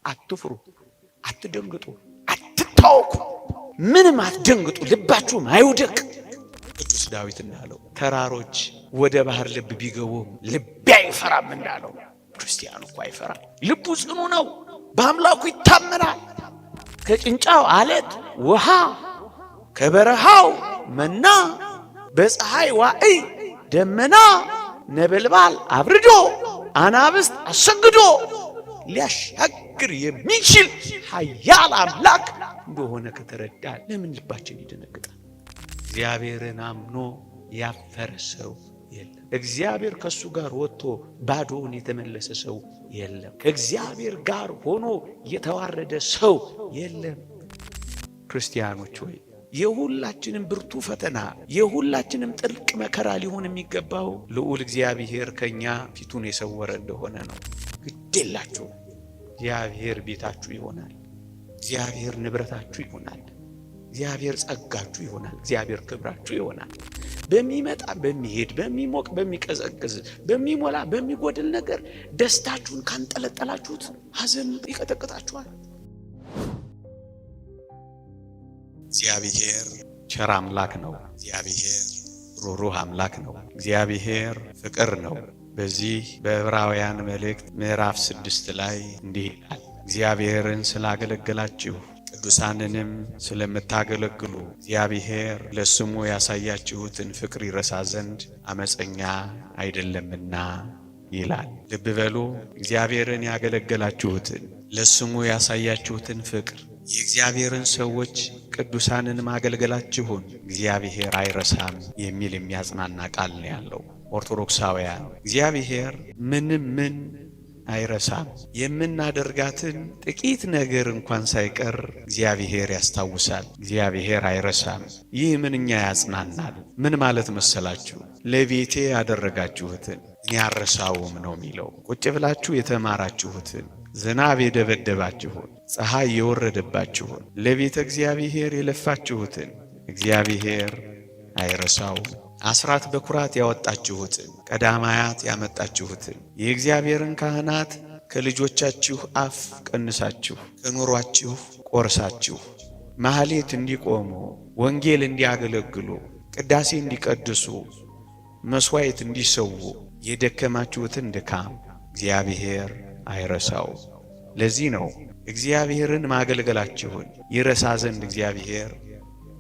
አትፍሩ፣ አትደንግጡ፣ አትታወኩ፣ ምንም አትደንግጡ፣ ልባችሁም አይውደቅ። ቅዱስ ዳዊት እንዳለው ተራሮች ወደ ባህር ልብ ቢገቡ ልቤ አይፈራም እንዳለው ክርስቲያኑ እኮ አይፈራም። ልቡ ጽኑ ነው፣ በአምላኩ ይታመናል። ከጭንጫው አለት ውሃ፣ ከበረሃው መና፣ በፀሐይ ዋዕይ ደመና፣ ነበልባል አብርዶ አናብስት አሰግዶ ሊያሻግር የሚችል ኃያል አምላክ እንደሆነ ከተረዳ ለምን ልባችን ይደነግጣል? እግዚአብሔርን አምኖ ያፈረ ሰው የለም። እግዚአብሔር ከሱ ጋር ወጥቶ ባዶውን የተመለሰ ሰው የለም። ከእግዚአብሔር ጋር ሆኖ የተዋረደ ሰው የለም። ክርስቲያኖች ሆይ የሁላችንም ብርቱ ፈተና የሁላችንም ጥልቅ መከራ ሊሆን የሚገባው ልዑል እግዚአብሔር ከኛ ፊቱን የሰወረ እንደሆነ ነው። ግዴላችሁ። እግዚአብሔር ቤታችሁ ይሆናል። እግዚአብሔር ንብረታችሁ ይሆናል። እግዚአብሔር ጸጋችሁ ይሆናል። እግዚአብሔር ክብራችሁ ይሆናል። በሚመጣ በሚሄድ በሚሞቅ በሚቀዘቅዝ በሚሞላ በሚጎድል ነገር ደስታችሁን ካንጠለጠላችሁት ሐዘን ይቀጠቅጣችኋል። እግዚአብሔር ቸር አምላክ ነው። እግዚአብሔር ሩህሩህ አምላክ ነው። እግዚአብሔር ፍቅር ነው። በዚህ በዕብራውያን መልእክት ምዕራፍ 6 ላይ እንዲህ ይላል፣ እግዚአብሔርን ስላገለገላችሁ ቅዱሳንንም ስለምታገለግሉ እግዚአብሔር ለስሙ ያሳያችሁትን ፍቅር ይረሳ ዘንድ አመፀኛ አይደለምና ይላል። ልብ በሉ፣ እግዚአብሔርን ያገለገላችሁትን ለስሙ ያሳያችሁትን ፍቅር የእግዚአብሔርን ሰዎች ቅዱሳንን ማገልገላችሁን እግዚአብሔር አይረሳም የሚል የሚያጽናና ቃል ነው ያለው። ኦርቶዶክሳውያን እግዚአብሔር ምን አይረሳም። የምናደርጋትን ጥቂት ነገር እንኳን ሳይቀር እግዚአብሔር ያስታውሳል። እግዚአብሔር አይረሳም። ይህ ምንኛ ያጽናናል። ምን ማለት መሰላችሁ? ለቤቴ ያደረጋችሁትን እኔ አልረሳውም ነው የሚለው። ቁጭ ብላችሁ የተማራችሁትን፣ ዝናብ የደበደባችሁን፣ ፀሐይ የወረደባችሁን፣ ለቤተ እግዚአብሔር የለፋችሁትን እግዚአብሔር አይረሳውም። አስራት በኩራት ያወጣችሁትን፣ ቀዳማያት ያመጣችሁትን የእግዚአብሔርን ካህናት ከልጆቻችሁ አፍ ቀንሳችሁ ከኑሯችሁ ቆርሳችሁ ማህሌት እንዲቆሙ፣ ወንጌል እንዲያገለግሉ፣ ቅዳሴ እንዲቀድሱ፣ መስዋዕት እንዲሰዉ የደከማችሁትን ድካም እግዚአብሔር አይረሳው። ለዚህ ነው እግዚአብሔርን ማገልገላችሁን ይረሳ ዘንድ እግዚአብሔር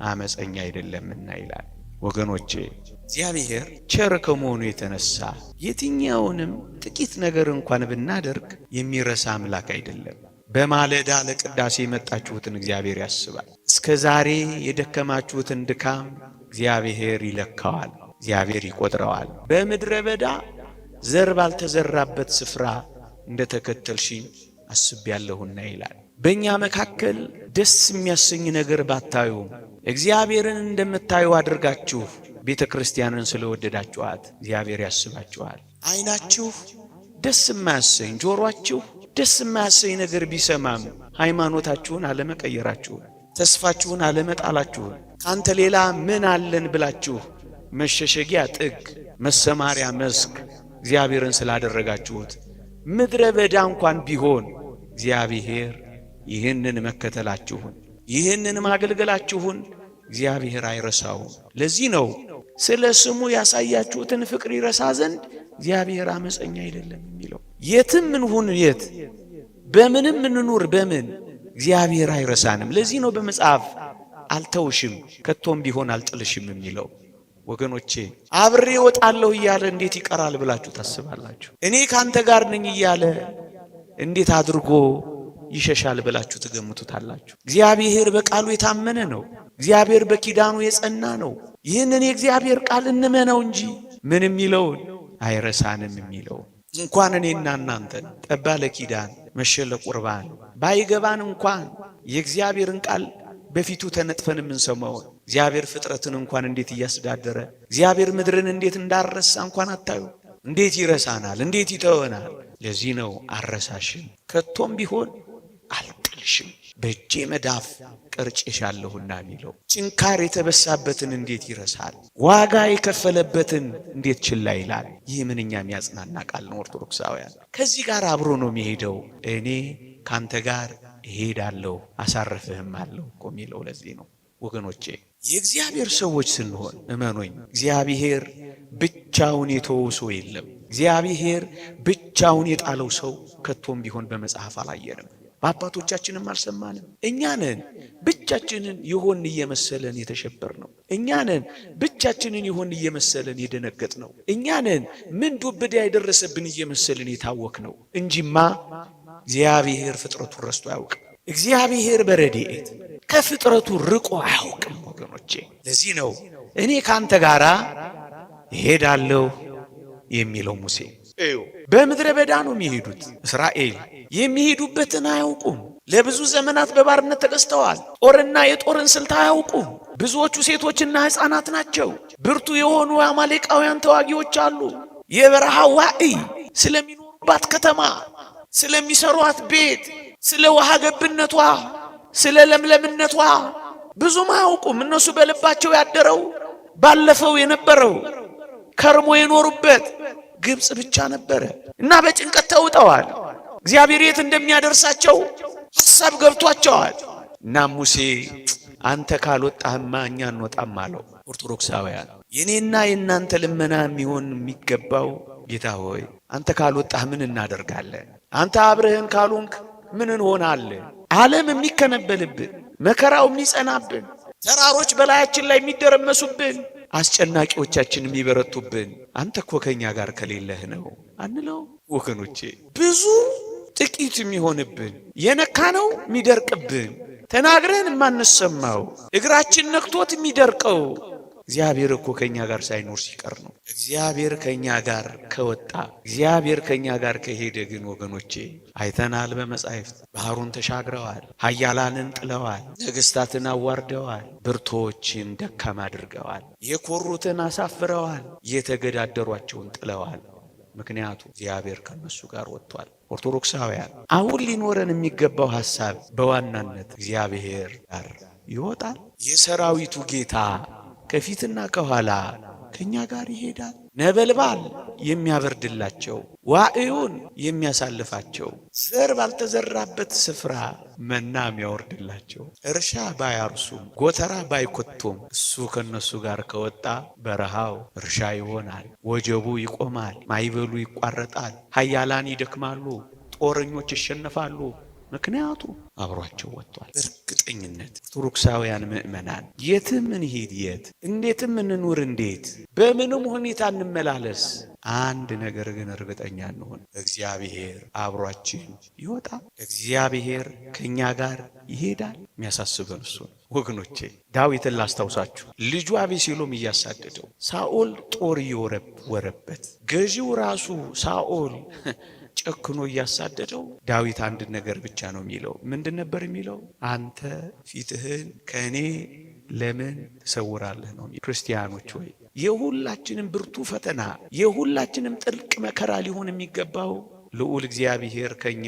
አመፀኛ አይደለምና ይላል። ወገኖቼ እግዚአብሔር ቸር ከመሆኑ የተነሳ የትኛውንም ጥቂት ነገር እንኳን ብናደርግ የሚረሳ አምላክ አይደለም። በማለዳ ለቅዳሴ የመጣችሁትን እግዚአብሔር ያስባል። እስከ ዛሬ የደከማችሁትን ድካም እግዚአብሔር ይለካዋል፣ እግዚአብሔር ይቆጥረዋል። በምድረ በዳ ዘር ባልተዘራበት ስፍራ እንደተከተልሽኝ አስቤያለሁና ይላል። በእኛ መካከል ደስ የሚያሰኝ ነገር ባታዩም እግዚአብሔርን እንደምታዩ አድርጋችሁ ቤተ ክርስቲያንን ስለወደዳችኋት እግዚአብሔር ያስባችኋል። ዓይናችሁ ደስ የማያሰኝ ጆሮአችሁ ደስ የማያሰኝ ነገር ቢሰማም ሃይማኖታችሁን አለመቀየራችሁን፣ ተስፋችሁን አለመጣላችሁን፣ ካንተ ሌላ ምን አለን ብላችሁ መሸሸጊያ ጥግ መሰማሪያ መስክ እግዚአብሔርን ስላደረጋችሁት ምድረ በዳ እንኳን ቢሆን እግዚአብሔር ይህንን መከተላችሁን ይህንን ማገልገላችሁን እግዚአብሔር አይረሳውም። ለዚህ ነው ስለ ስሙ ያሳያችሁትን ፍቅር ይረሳ ዘንድ እግዚአብሔር አመፀኛ አይደለም የሚለው። የትም እንሁን የት በምንም እንኑር በምን እግዚአብሔር አይረሳንም። ለዚህ ነው በመጽሐፍ አልተውሽም ከቶም ቢሆን አልጥልሽም የሚለው። ወገኖቼ አብሬ እወጣለሁ እያለ እንዴት ይቀራል ብላችሁ ታስባላችሁ? እኔ ካንተ ጋር ነኝ እያለ እንዴት አድርጎ ይሸሻል ብላችሁ ትገምቱታላችሁ? እግዚአብሔር በቃሉ የታመነ ነው። እግዚአብሔር በኪዳኑ የጸና ነው። ይህንን የእግዚአብሔር ቃል እንመነው እንጂ ምን የሚለውን አይረሳንም የሚለው። እንኳን እኔና እናንተን ጠባ ለኪዳን መሸ ለቁርባን ባይገባን እንኳን የእግዚአብሔርን ቃል በፊቱ ተነጥፈን የምንሰማውን እግዚአብሔር ፍጥረትን እንኳን እንዴት እያስዳደረ እግዚአብሔር ምድርን እንዴት እንዳረሳ እንኳን አታዩ? እንዴት ይረሳናል? እንዴት ይተወናል? ለዚህ ነው አረሳሽም ከቶም ቢሆን አልጥልሽም በእጄ መዳፍ ቀርጬሻለሁና የሚለው። ጭንካር የተበሳበትን እንዴት ይረሳል? ዋጋ የከፈለበትን እንዴት ችላ ይላል? ይህ ምንኛ የሚያጽናና ቃል ነው ኦርቶዶክሳውያን። ከዚህ ጋር አብሮ ነው የሚሄደው። እኔ ካንተ ጋር እሄዳለሁ አሳርፍህም አለው እኮ የሚለው ለዚህ ነው ወገኖቼ። የእግዚአብሔር ሰዎች ስንሆን እመኖኝ እግዚአብሔር ብቻውን የተወው ሰው የለም። እግዚአብሔር ብቻውን የጣለው ሰው ከቶም ቢሆን በመጽሐፍ አላየንም፣ በአባቶቻችንም አልሰማንም። እኛ ነን ብቻችንን ይሆን እየመሰለን የተሸበር ነው። እኛ ነን ብቻችንን ይሆን እየመሰለን የደነገጥ ነው። እኛ ነን ምን ዱብዳ የደረሰብን እየመሰለን የታወክ ነው እንጂማ እግዚአብሔር ፍጥረቱን ረስቶ አያውቅም። እግዚአብሔር በረድኤት ከፍጥረቱ ርቆ አያውቅም ወገኖቼ። ለዚህ ነው እኔ ካንተ ጋራ እሄዳለሁ የሚለው ሙሴ። በምድረ በዳ ነው የሚሄዱት። እስራኤል የሚሄዱበትን አያውቁም። ለብዙ ዘመናት በባርነት ተገዝተዋል። ጦርና የጦርን ስልት አያውቁም። ብዙዎቹ ሴቶችና ሕፃናት ናቸው። ብርቱ የሆኑ አማሌቃውያን ተዋጊዎች አሉ። የበረሃ ዋዕይ ስለሚኖሩባት ከተማ፣ ስለሚሰሯት ቤት፣ ስለ ውሃ ገብነቷ፣ ስለ ለምለምነቷ ብዙም አያውቁም። እነሱ በልባቸው ያደረው ባለፈው የነበረው ከርሞ የኖሩበት ግብጽ ብቻ ነበረ እና በጭንቀት ተውጠዋል። እግዚአብሔር የት እንደሚያደርሳቸው ሐሳብ ገብቷቸዋል። እና ሙሴ አንተ ካልወጣህማ እኛ እንወጣም አለው። ኦርቶዶክሳውያን የኔና የእናንተ ልመና የሚሆን የሚገባው ጌታ ሆይ አንተ ካልወጣህ ምን እናደርጋለን? አንተ አብረህን ካልሆንክ ምን እንሆናለን? ዓለም የሚከነበልብን፣ መከራው የሚጸናብን፣ ተራሮች በላያችን ላይ የሚደረመሱብን፣ አስጨናቂዎቻችን የሚበረቱብን አንተ እኮ ከኛ ጋር ከሌለህ ነው አንለው ወገኖቼ። ብዙ ጥቂት የሚሆንብን፣ የነካነው የሚደርቅብን፣ ተናግረን የማንሰማው፣ እግራችን ነክቶት የሚደርቀው እግዚአብሔር እኮ ከኛ ጋር ሳይኖር ሲቀር ነው። እግዚአብሔር ከኛ ጋር ከወጣ፣ እግዚአብሔር ከኛ ጋር ከሄደ ግን ወገኖቼ አይተናል። በመጻሕፍት ባህሩን ተሻግረዋል፣ ኃያላንን ጥለዋል፣ ነገሥታትን አዋርደዋል፣ ብርቶችን ደካማ አድርገዋል፣ የኮሩትን አሳፍረዋል፣ የተገዳደሯቸውን ጥለዋል። ምክንያቱ እግዚአብሔር ከነሱ ጋር ወጥቷል። ኦርቶዶክሳውያን አሁን ሊኖረን የሚገባው ሐሳብ በዋናነት እግዚአብሔር ጋር ይወጣል። የሰራዊቱ ጌታ ከፊትና ከኋላ ከኛ ጋር ይሄዳል። ነበልባል የሚያበርድላቸው፣ ዋዕዩን የሚያሳልፋቸው፣ ዘር ባልተዘራበት ስፍራ መና የሚያወርድላቸው፣ እርሻ ባያርሱም ጎተራ ባይኮቱም እሱ ከነሱ ጋር ከወጣ በረሃው እርሻ ይሆናል፣ ወጀቡ ይቆማል፣ ማይበሉ ይቋረጣል፣ ኃያላን ይደክማሉ፣ ጦረኞች ይሸነፋሉ። ምክንያቱ አብሯቸው ወጥቷል። በእርግጠኝነት ኦርቶዶክሳውያን ምእመናን የትም እንሂድ የት፣ እንዴትም እንኑር እንዴት፣ በምንም ሁኔታ እንመላለስ፣ አንድ ነገር ግን እርግጠኛ እንሆን፣ እግዚአብሔር አብሯችን ይወጣል። እግዚአብሔር ከኛ ጋር ይሄዳል። የሚያሳስበን እሱ ነው ወገኖቼ። ዳዊትን ላስታውሳችሁ። ልጁ አቤሴሎም እያሳደደው፣ ሳኦል ጦር እየወረወረበት፣ ገዢው ራሱ ሳኦል ጨክኖ እያሳደደው፣ ዳዊት አንድ ነገር ብቻ ነው የሚለው። ምንድን ነበር የሚለው? አንተ ፊትህን ከእኔ ለምን ትሰውራለህ ነው። ክርስቲያኖች ሆይ የሁላችንም ብርቱ ፈተና፣ የሁላችንም ጥልቅ መከራ ሊሆን የሚገባው ልዑል እግዚአብሔር ከኛ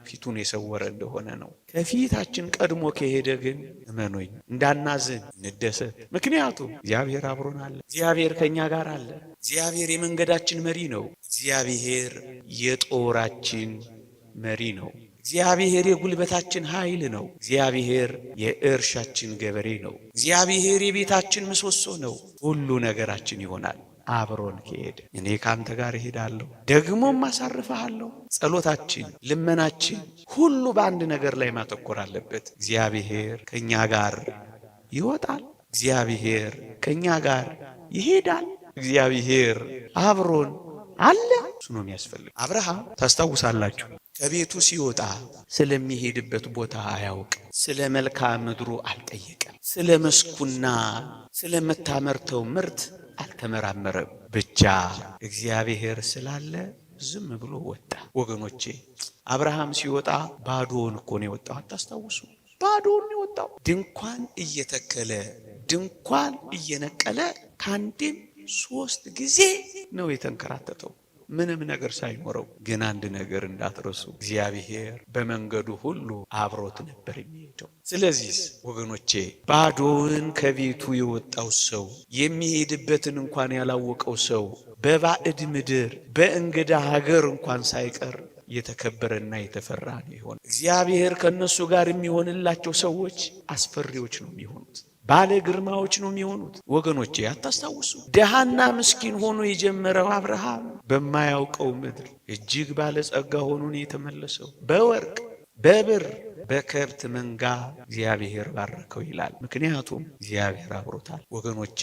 ፊቱን የሰወረ እንደሆነ ነው። ከፊታችን ቀድሞ ከሄደ ግን እመኖኝ እንዳናዝን እንደሰት። ምክንያቱም እግዚአብሔር አብሮን አለ። እግዚአብሔር ከኛ ጋር አለ። እግዚአብሔር የመንገዳችን መሪ ነው። እግዚአብሔር የጦራችን መሪ ነው። እግዚአብሔር የጉልበታችን ኃይል ነው። እግዚአብሔር የእርሻችን ገበሬ ነው። እግዚአብሔር የቤታችን ምሰሶ ነው። ሁሉ ነገራችን ይሆናል አብሮን ከሄደ። እኔ ካንተ ጋር እሄዳለሁ ደግሞም አሳርፈሃለሁ። ጸሎታችን፣ ልመናችን ሁሉ በአንድ ነገር ላይ ማተኮር አለበት። እግዚአብሔር ከኛ ጋር ይወጣል። እግዚአብሔር ከኛ ጋር ይሄዳል። እግዚአብሔር አብሮን አለ። እሱ ነው የሚያስፈልግ። አብርሃም ታስታውሳላችሁ፣ ከቤቱ ሲወጣ ስለሚሄድበት ቦታ አያውቅም። ስለ መልክዓ ምድሩ አልጠየቀም። ስለ መስኩና ስለምታመርተው ምርት አልተመራመረም። ብቻ እግዚአብሔር ስላለ ዝም ብሎ ወጣ። ወገኖቼ አብርሃም ሲወጣ ባዶውን እኮ ነው የወጣው። አታስታውሱ? ባዶውን ነው የወጣው። ድንኳን እየተከለ ድንኳን እየነቀለ ከአንድም 3 ጊዜ ነው የተንከራተተው፣ ምንም ነገር ሳይኖረው። ግን አንድ ነገር እንዳትረሱ፣ እግዚአብሔር በመንገዱ ሁሉ አብሮት ነበር የሚሄደው። ስለዚህ ወገኖቼ ባዶውን ከቤቱ የወጣው ሰው፣ የሚሄድበትን እንኳን ያላወቀው ሰው፣ በባዕድ ምድር በእንግዳ ሀገር እንኳን ሳይቀር የተከበረና የተፈራ ነው ይሆን። እግዚአብሔር ከነሱ ጋር የሚሆንላቸው ሰዎች አስፈሪዎች ነው የሚሆኑት፣ ባለ ግርማዎች ነው የሚሆኑት። ወገኖቼ አታስታውሱ? ደሃና ምስኪን ሆኖ የጀመረው አብርሃም በማያውቀው ምድር እጅግ ባለጸጋ ሆኖ ነው የተመለሰው። በወርቅ በብር በከብት መንጋ እግዚአብሔር ባረከው ይላል። ምክንያቱም እግዚአብሔር አብሮታል። ወገኖቼ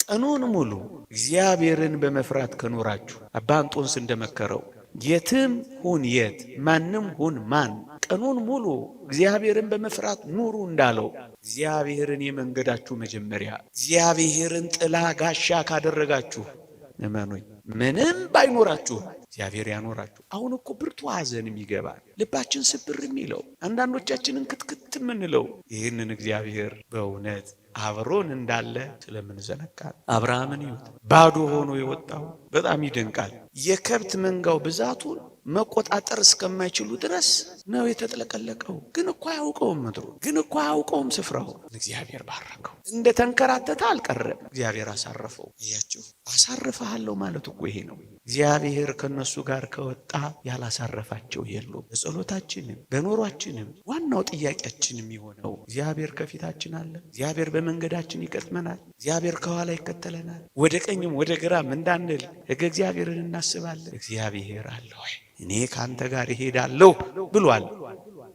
ቀኑን ሙሉ እግዚአብሔርን በመፍራት ከኖራችሁ አባ እንጦንስ እንደመከረው የትም ሁን የት ማንም ሁን ማን ቀኑን ሙሉ እግዚአብሔርን በመፍራት ኑሩ እንዳለው እግዚአብሔርን የመንገዳችሁ መጀመሪያ እግዚአብሔርን ጥላ ጋሻ ካደረጋችሁ እመኑኝ ምንም ባይኖራችሁ እግዚአብሔር ያኖራችሁ። አሁን እኮ ብርቱ ሐዘን የሚገባል ልባችን ስብር የሚለው አንዳንዶቻችንን ክትክት የምንለው ይህንን እግዚአብሔር በእውነት አብሮን እንዳለ ስለምንዘነጋ። አብርሃምን ይሁት ባዶ ሆኖ የወጣው በጣም ይደንቃል። የከብት መንጋው ብዛቱን መቆጣጠር እስከማይችሉ ድረስ ነው የተጥለቀለቀው። ግን እኮ አያውቀውም ምድሩ፣ ግን እኮ አያውቀውም ስፍራው። እግዚአብሔር ባረከው። እንደ ተንከራተተ አልቀረም፣ እግዚአብሔር አሳረፈው። እያችሁ አሳርፈሃለሁ ማለት እኮ ይሄ ነው። እግዚአብሔር ከነሱ ጋር ከወጣ ያላሳረፋቸው የሉም። በጸሎታችንም በኖሯችንም ዋናው ጥያቄያችን የሚሆነው እግዚአብሔር ከፊታችን አለ፣ እግዚአብሔር በመንገዳችን ይቀጥመናል፣ እግዚአብሔር ከኋላ ይከተለናል። ወደ ቀኝም ወደ ግራም እንዳንል ሕገ እግዚአብሔርን እናስባለን። እግዚአብሔር አለ ወይ እኔ ካንተ ጋር እሄዳለሁ ብሏል።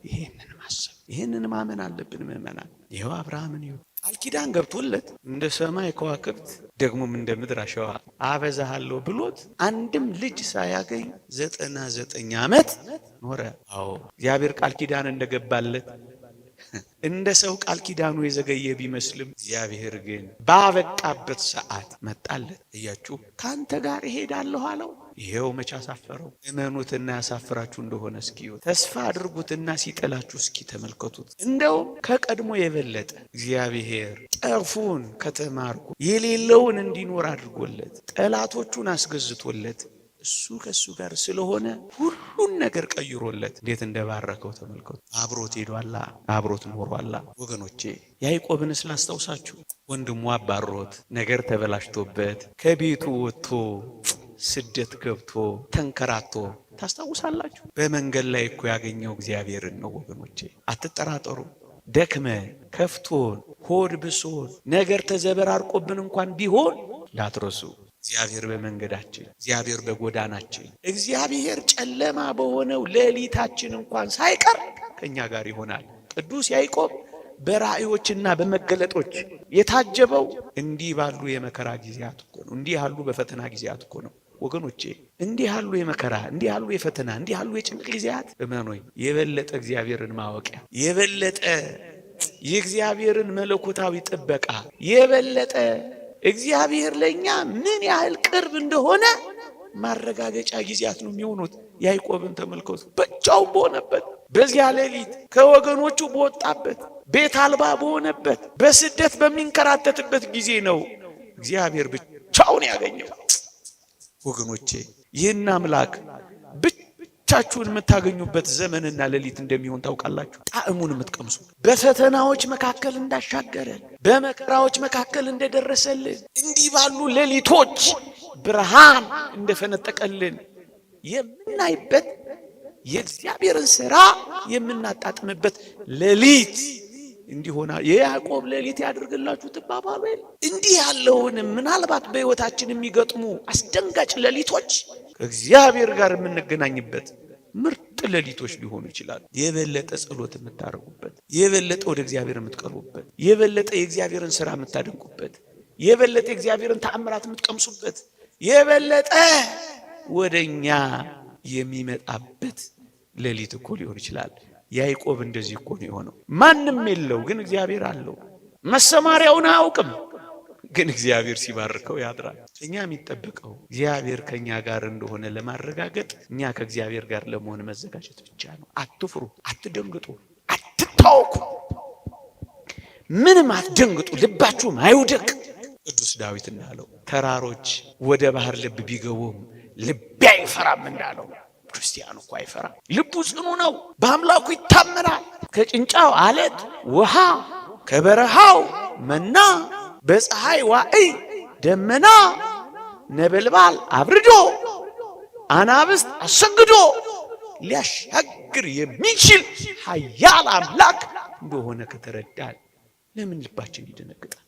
ይሄንን ማሰብ ይሄንን ማመን አለብን ምእመናን። ይሄው አብርሃምን ይሁን ቃል ኪዳን ገብቶለት እንደ ሰማይ ከዋክብት ደግሞም እንደ ምድር አሸዋ አበዛሃለሁ ብሎት አንድም ልጅ ሳያገኝ 99 ዓመት ኖረ። አዎ እግዚአብሔር ቃል ኪዳን እንደገባለት እንደ ሰው ቃል ኪዳኑ የዘገየ ቢመስልም እግዚአብሔር ግን ባበቃበት ሰዓት መጣለት። እያችሁ ካንተ ጋር እሄዳለሁ አለው። ይሄው መቼ አሳፈረው? እመኑትና ያሳፍራችሁ እንደሆነ እስኪዩ ተስፋ አድርጉትና ሲጠላችሁ እስኪ ተመልከቱት። እንደው ከቀድሞ የበለጠ እግዚአብሔር ጠፉን ከተማርኩ የሌለውን እንዲኖር አድርጎለት ጠላቶቹን አስገዝቶለት እሱ ከሱ ጋር ስለሆነ ሁሉን ነገር ቀይሮለት እንዴት እንደባረከው ተመልከቱ። አብሮት ሄዷላ፣ አብሮት ኖሯላ። ወገኖቼ ያዕቆብን ስላስታውሳችሁ ወንድሙ አባሮት ነገር ተበላሽቶበት ከቤቱ ወጥቶ ስደት ገብቶ ተንከራቶ ታስታውሳላችሁ። በመንገድ ላይ እኮ ያገኘው እግዚአብሔርን ነው ወገኖቼ፣ አትጠራጠሩ። ደክመ ከፍቶን ሆድ ብሶን ነገር ተዘበራርቆብን እንኳን ቢሆን ላትረሱ እግዚአብሔር በመንገዳችን፣ እግዚአብሔር በጎዳናችን፣ እግዚአብሔር ጨለማ በሆነው ሌሊታችን እንኳን ሳይቀር ከኛ ጋር ይሆናል። ቅዱስ ያዕቆብ በራእዮችና በመገለጦች የታጀበው እንዲህ ባሉ የመከራ ጊዜያት እኮ ነው። እንዲህ ያሉ በፈተና ጊዜያት እኮ ነው ወገኖቼ። እንዲህ ያሉ የመከራ እንዲህ ያሉ የፈተና እንዲህ ያሉ የጭንቅ ጊዜያት እመኖኝ የበለጠ እግዚአብሔርን ማወቂያ የበለጠ የእግዚአብሔርን መለኮታዊ ጥበቃ የበለጠ እግዚአብሔር ለኛ ምን ያህል ቅርብ እንደሆነ ማረጋገጫ ጊዜያት ነው የሚሆኑት። ያዕቆብን ተመልከቱ። ብቻውን በሆነበት በዚያ ሌሊት ከወገኖቹ በወጣበት ቤት አልባ በሆነበት በስደት በሚንከራተትበት ጊዜ ነው እግዚአብሔር ብቻውን ያገኘው። ወገኖቼ ይህን አምላክ ብቻችሁን የምታገኙበት ዘመንና ሌሊት እንደሚሆን ታውቃላችሁ። ጣዕሙን የምትቀምሱ በፈተናዎች መካከል እንዳሻገረን በመከራዎች መካከል እንደደረሰልን እንዲህ ባሉ ሌሊቶች ብርሃን እንደፈነጠቀልን የምናይበት የእግዚአብሔርን ሥራ የምናጣጥምበት ሌሊት እንዲሆና የያዕቆብ ሌሊት ያድርግላችሁ ትባባሉ። እንዲህ ያለውን ምናልባት በሕይወታችን የሚገጥሙ አስደንጋጭ ሌሊቶች ከእግዚአብሔር ጋር የምንገናኝበት ምርጥ ሌሊቶች ሊሆኑ ይችላሉ። የበለጠ ጸሎት የምታደርጉበት፣ የበለጠ ወደ እግዚአብሔር የምትቀርቡበት፣ የበለጠ የእግዚአብሔርን ሥራ የምታደንቁበት፣ የበለጠ የእግዚአብሔርን ተአምራት የምትቀምሱበት፣ የበለጠ ወደኛ የሚመጣበት ሌሊት እኮ ሊሆን ይችላል። ያዕቆብ እንደዚህ እኮ ነው የሆነው። ማንም የለው ግን እግዚአብሔር አለው። መሰማሪያውን አያውቅም ግን እግዚአብሔር ሲባርከው ያድራል። እኛ የሚጠብቀው እግዚአብሔር ከኛ ጋር እንደሆነ ለማረጋገጥ እኛ ከእግዚአብሔር ጋር ለመሆን መዘጋጀት ብቻ ነው። አትፍሩ፣ አትደንግጡ፣ አትታወኩ፣ ምንም አትደንግጡ፣ ልባችሁም አይውደቅ። ቅዱስ ዳዊት እንዳለው ተራሮች ወደ ባህር ልብ ቢገቡም ልቤ አይፈራም እንዳለው ክርስቲያኑ እኮ አይፈራም። ልቡ ጽኑ ነው፣ በአምላኩ ይታመናል። ከጭንጫው አለት ውሃ፣ ከበረሃው መና፣ በፀሐይ ዋዕይ ደመና፣ ነበልባል አብርዶ፣ አናብስት አሰግዶ ሊያሻግር የሚችል ኃያል አምላክ እንደሆነ ከተረዳን ለምን ልባችን ይደነግጣል?